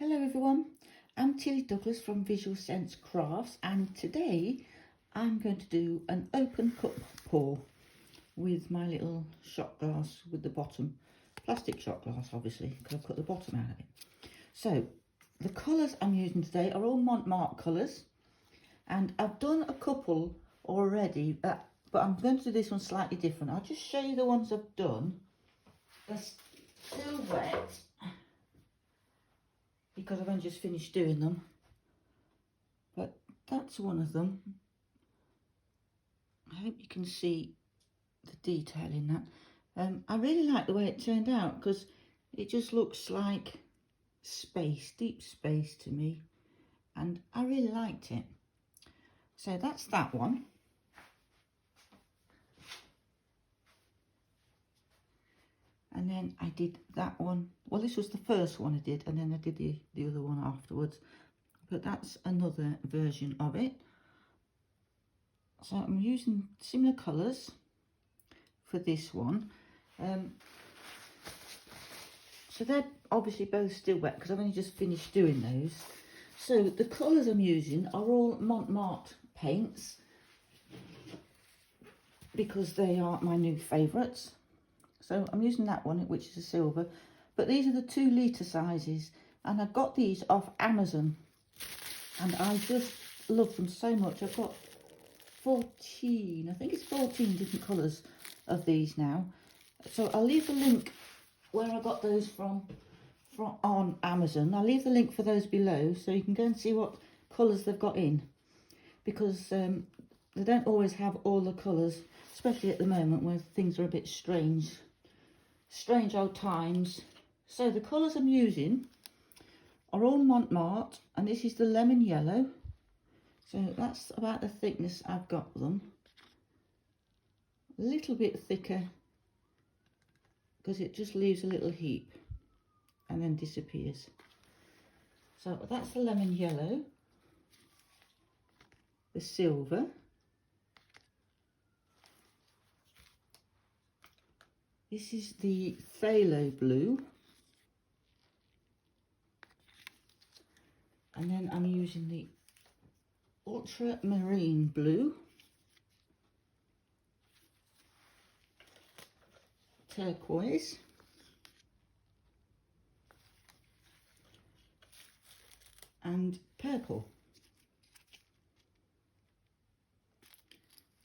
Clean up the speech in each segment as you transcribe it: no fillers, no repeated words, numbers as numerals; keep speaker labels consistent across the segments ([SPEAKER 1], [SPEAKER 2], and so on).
[SPEAKER 1] Hello everyone, I'm Tilly Douglas from Visual Sense Crafts, and today I'm going to do an open cup pour with my little shot glass with the bottom, plastic shot glass obviously, because I've cut the bottom out of it. So the colours I'm using today are all Mont Marte colours, and I've done a couple already, but I'm going to do this one slightly different. I'll just show you the ones I've done. They're still wet, because I've only just finished doing them, but that's one of them. I hope you can see the detail in that. I really like the way it turned out, because it just looks like space, deep space to me, and I really liked it. So that's that one. And then I did that one. Well, this was the first one I did, and then I did the other one afterwards. But that's another version of it. So I'm using similar colours for this one. So they're obviously both still wet because I've only just finished doing those. So the colours I'm using are all Mont Marte paints, because they are my new favourites. So I'm using that one, which is a silver, but these are the 2 litre sizes, and I got these off Amazon, and I just love them so much. I've got 14, I think it's 14 different colours of these now. So I'll leave the link where I got those from on Amazon. I'll leave the link for those below, so you can go and see what colours they've got in, because they don't always have all the colours, especially at the moment where things are a bit strange old times. So the colours I'm using are all Mont Marte, and this is the lemon yellow. So that's about the thickness I've got them. A little bit thicker, because it just leaves a little heap and then disappears. So that's the lemon yellow, the silver, this is the phthalo blue, and then I'm using the ultramarine blue, turquoise, and purple.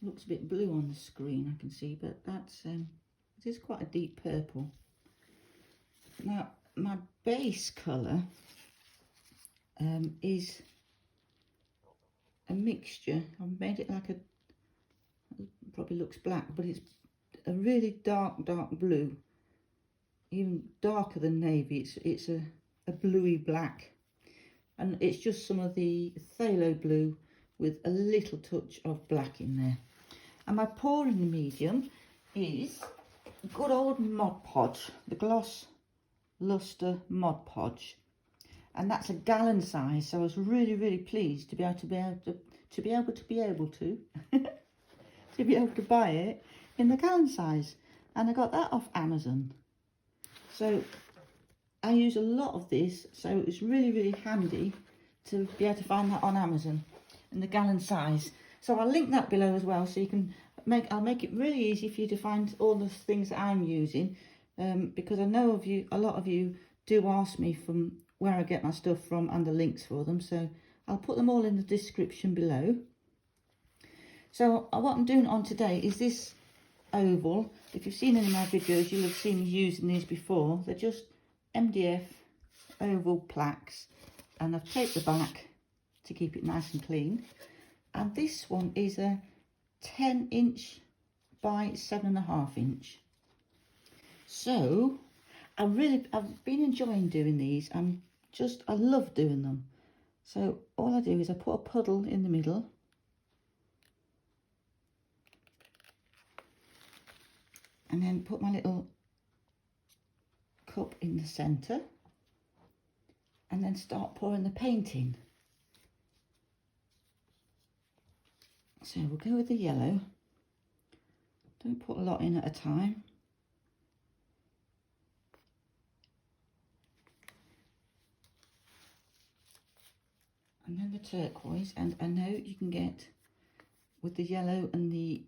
[SPEAKER 1] Looks a bit blue on the screen, I can see, but that's it is quite a deep purple. Now my base colour is a mixture. I've made it like it probably looks black, but it's a really dark blue, even darker than navy. It's a bluey black, and it's just some of the phthalo blue with a little touch of black in there. And my pouring medium is good old Mod Podge, the Gloss Luster Mod Podge, and that's a gallon size. So I was really pleased to be able to buy it in the gallon size, and I got that off Amazon. So I use a lot of this, so it was really handy to be able to find that on Amazon in the gallon size. So I'll link that below as well, so you can I'll make it really easy for you to find all the things that I'm using, because I know a lot of you do ask me from where I get my stuff from and the links for them, so I'll put them all in the description below. So what I'm doing on today is this oval. If you've seen any of my videos, you'll have seen me using these before. They're just MDF oval plaques, and I've taped the back to keep it nice and clean. And this one is a 10" by 7.5". So I've been enjoying doing these. I love doing them. So all I do is I put a puddle in the middle, and then put my little cup in the centre, and then start pouring the paint in. So we'll go with the yellow. Don't put a lot in at a time. And then the turquoise, and I know you can get, with the yellow and the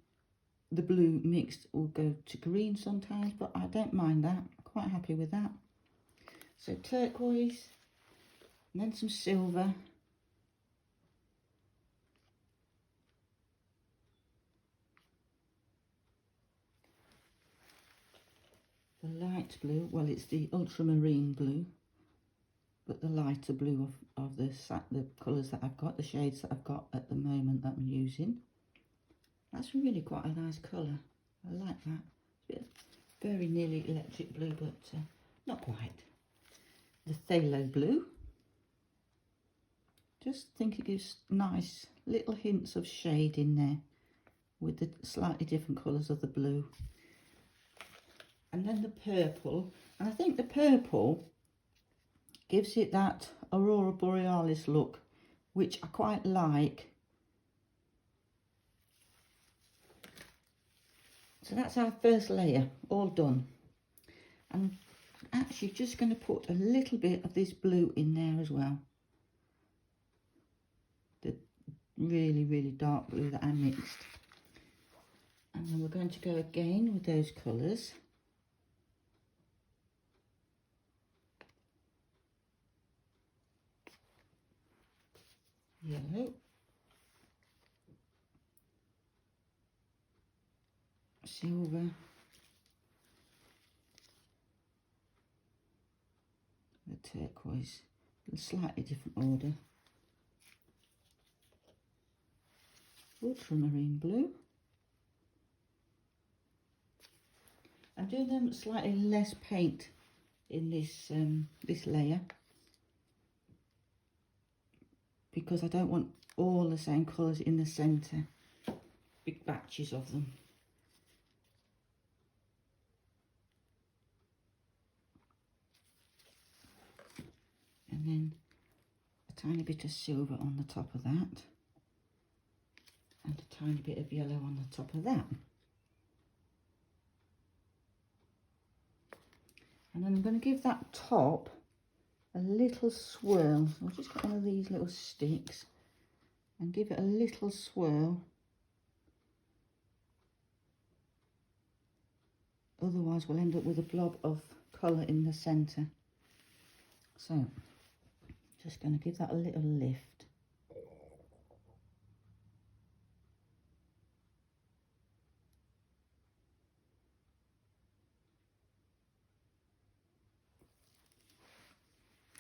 [SPEAKER 1] blue mixed, will go to green sometimes, but I don't mind that. I'm quite happy with that. So turquoise, and then some silver. The light blue, well, it's the ultramarine blue, but the lighter blue of the colours that I've got, the shades that I've got at the moment that I'm using. That's really quite a nice colour. I like that. It's very nearly electric blue, but not quite. The phthalo blue. Just think it gives nice little hints of shade in there with the slightly different colours of the blue. And then the purple, and I think the purple gives it that Aurora Borealis look, which I quite like. So that's our first layer, all done. I'm actually just going to put a little bit of this blue in there as well. The really, really dark blue that I mixed. And then we're going to go again with those colours. Yellow. Silver. The turquoise, in a slightly different order. Ultramarine blue. I'm doing them slightly less paint in this this layer because I don't want all the same colours in the centre, big batches of them. And then a tiny bit of silver on the top of that, and a tiny bit of yellow on the top of that. And then I'm going to give that top a little swirl. So I'll just get one of these little sticks and give it a little swirl. Otherwise we'll end up with a blob of colour in the centre. So just going to give that a little lift.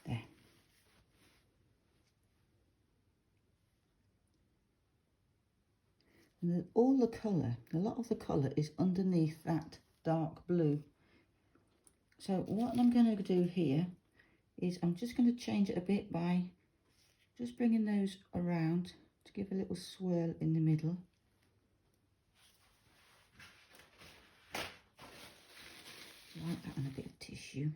[SPEAKER 1] There. And all the colour, a lot of the colour is underneath that dark blue. So what I'm going to do here is I'm just going to change it a bit by just bringing those around to give a little swirl in the middle. Like that, and a bit of tissue.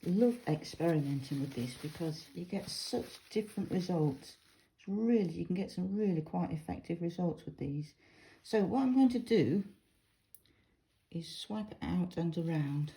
[SPEAKER 1] Love experimenting with this because you get such different results. It's really, you can get some really quite effective results with these. So what I'm going to do is swipe it out and around.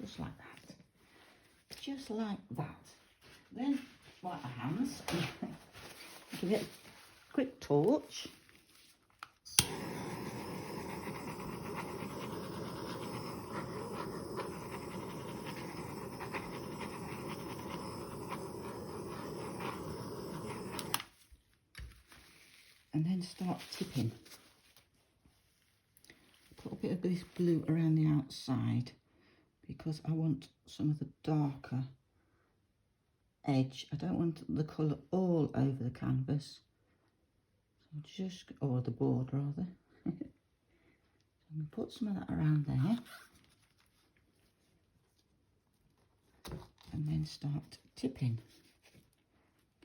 [SPEAKER 1] Just like that. Just like that. Then wipe my hands. Give it a quick torch. And then start tipping. Put a bit of this blue around the outside, because I want some of the darker edge. I don't want the colour all over the canvas. So just, or the board rather. I'm going to put some of that around there. And then start tipping.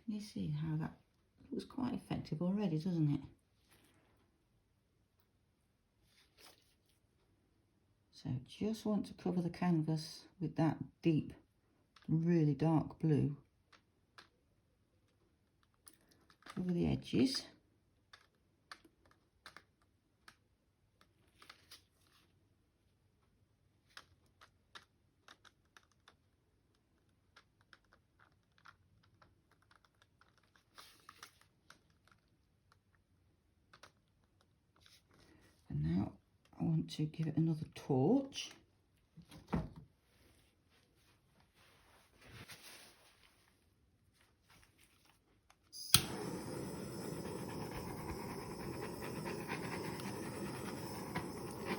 [SPEAKER 1] Can you see how that looks quite effective already, doesn't it? So just want to cover the canvas with that deep, really dark blue. Cover the edges. And now I want to give it another torch.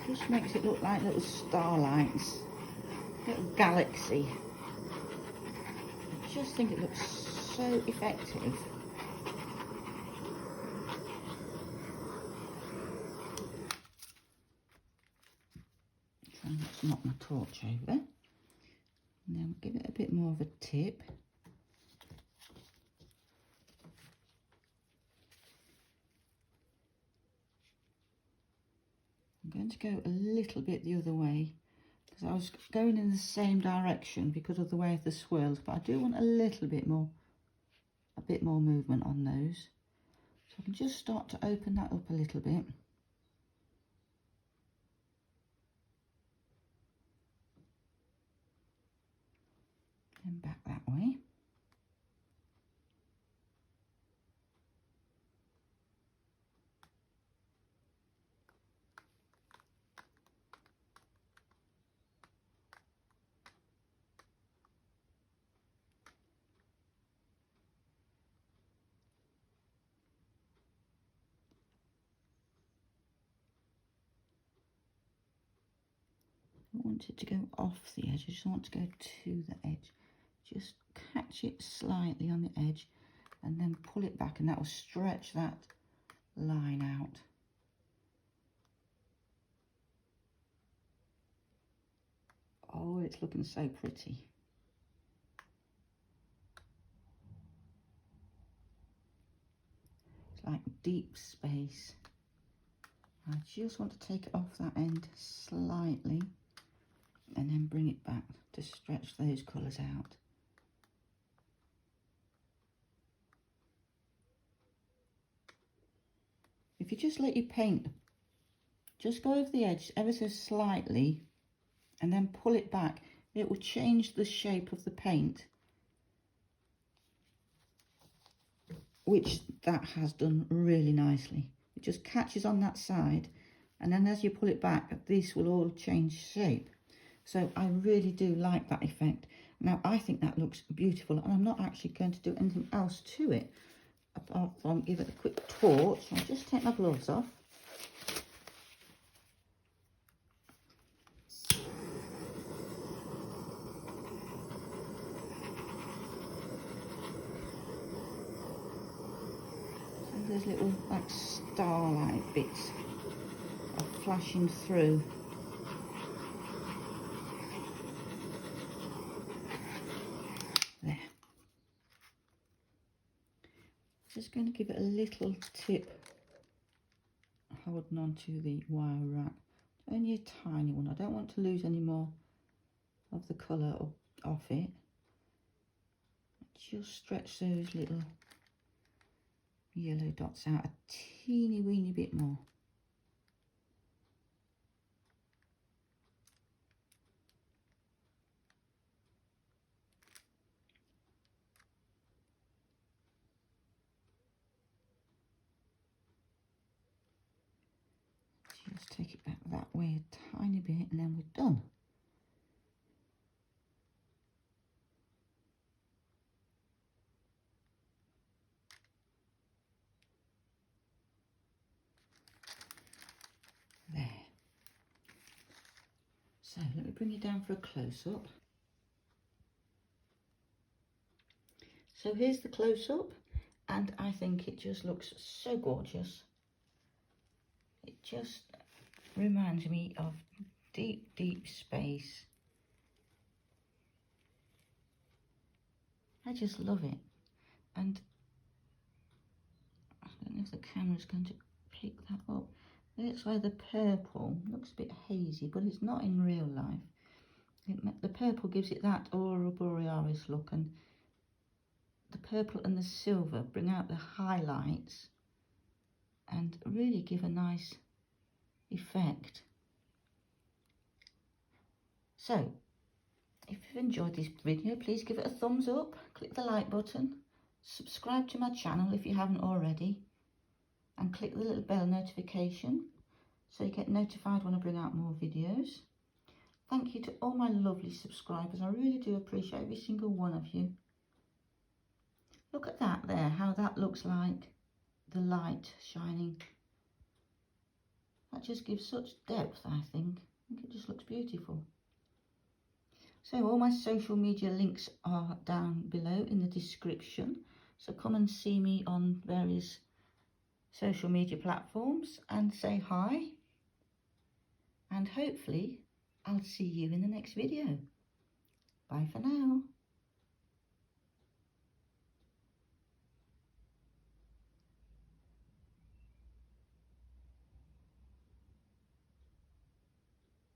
[SPEAKER 1] Just makes it look like little starlights, little galaxy. I just think it looks so effective. Try not to knock my torch over. And then give it a bit more of a tip. I'm going to go a little bit the other way because I was going in the same direction because of the way of the swirls, but I do want a little bit more, movement on those. So I can just start to open that up a little bit. And back that way. I want it to go off the edge, I just want to go to the edge. Just catch it slightly on the edge and then pull it back, and that will stretch that line out. Oh, it's looking so pretty. It's like deep space. I just want to take it off that end slightly and then bring it back to stretch those colours out. If you just let your paint just go over the edge ever so slightly and then pull it back, it will change the shape of the paint, which that has done really nicely. It just catches on that side, and then as you pull it back, this will all change shape. So I really do like that effect. Now I think that looks beautiful, and I'm not actually going to do anything else to it apart from give it a quick torch. I'll just take my gloves off. There's little like starlight bits are flashing through. There. Just going to give it a little tip, holding on to the wire rack. Only a tiny one. I don't want to lose any more of the colour off it. Just stretch those little yellow dots out a teeny weeny bit more. Just take it back that way a tiny bit and then we're done. There. So let me bring you down for a close-up. So here's the close-up, and I think it just looks so gorgeous. It just reminds me of deep, deep space. I just love it. And I don't know if the camera's going to pick that up. That's why the purple looks a bit hazy, but it's not in real life. The purple gives it that aurora borealis look, and the purple and the silver bring out the highlights and really give a nice effect. So, if you've enjoyed this video, please give it a thumbs up, click the like button, subscribe to my channel if you haven't already, and click the little bell notification so you get notified when I bring out more videos. Thank you to all my lovely subscribers. I really do appreciate every single one of you. Look at that there, how that looks like the light shining. That just gives such depth, I think. It just looks beautiful. So all my social media links are down below in the description. So come and see me on various social media platforms and say hi. And hopefully I'll see you in the next video. Bye for now.